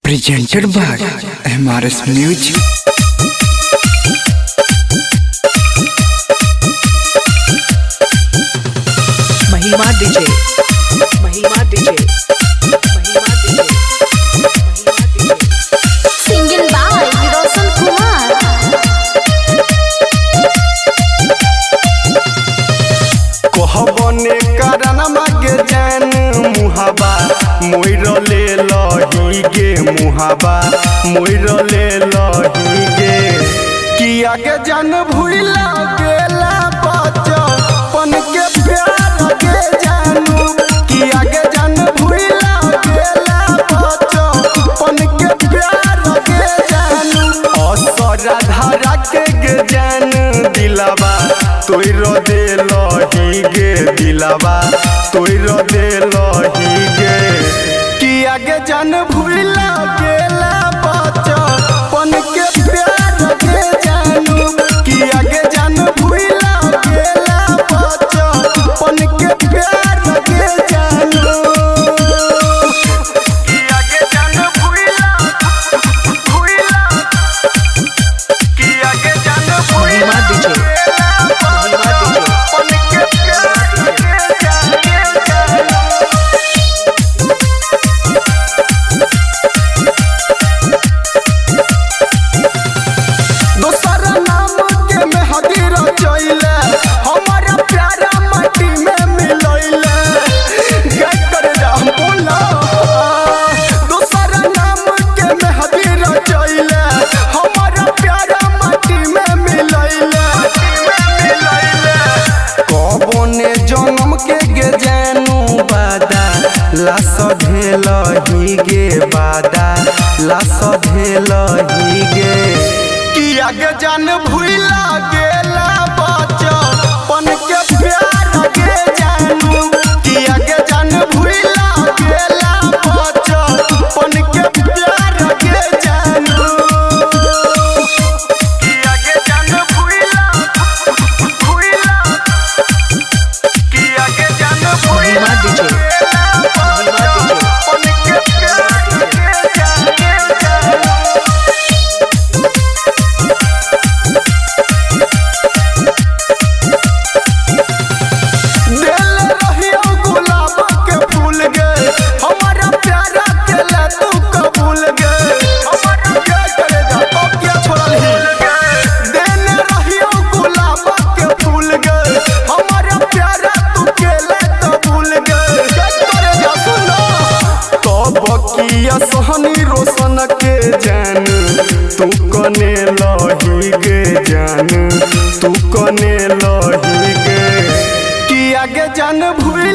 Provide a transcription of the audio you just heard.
presented by MRS Music. महिमा DJ महिमा DJ महिमा DJ singing by Roshan Kumar. कहबने कारण मागे जान मुहाबा मोइर ले लही गे मुहाबा मोइर ले लही गे कि आगे जान भूला गेला बचपन के प्यार के जानू कि आगे जान भूला गेला बचपन के प्यार के जानू असरा धारा के गे जान दिलावा तोइर दे लही गे दिलावा तोइर दे लही गे कि आगे जान भूला गेला बचपन के प्यार के जानू कि आगे जान भूला गेला बचपन के प्यार के जानू कि आगे जान भूला कि आगे जान महिमा डीजे महिमा डीजे दोसरा नाम के मेहदी रचैले हमारा प्यारा माटी में मिलैले गाय कर राम बोला दोसरा नाम के मेहदी रचैले हमारा प्यारा माटी में मिलैले कबोने जन्म के गे जानू बादा लाश ढेलही गे बादा लाश ढेलही गे कि आगे जान भूला गेला बचपन के प्यार के जानू कि आगे जान भूला गेला बचपन के प्यार के जानू कि आगे जान भूला कि आगे जान महिमा डीजे महिमा डीजे बचपन के प्यार के जानू दिल रहियो गुलाब के फूल गे हमारा प्यारा के ले तू कबूल गे हमारा क्या करे जा तो क्या छोड़ल ही दिल रहियो गुलाब के फूल गे हमारा प्यारा तू के ले कबूल गे क्या करे जा सुनो तो बकिया सोहनी रोशन के जान तू कने लही गे जान तू कने लही गे कि आगे जान भूल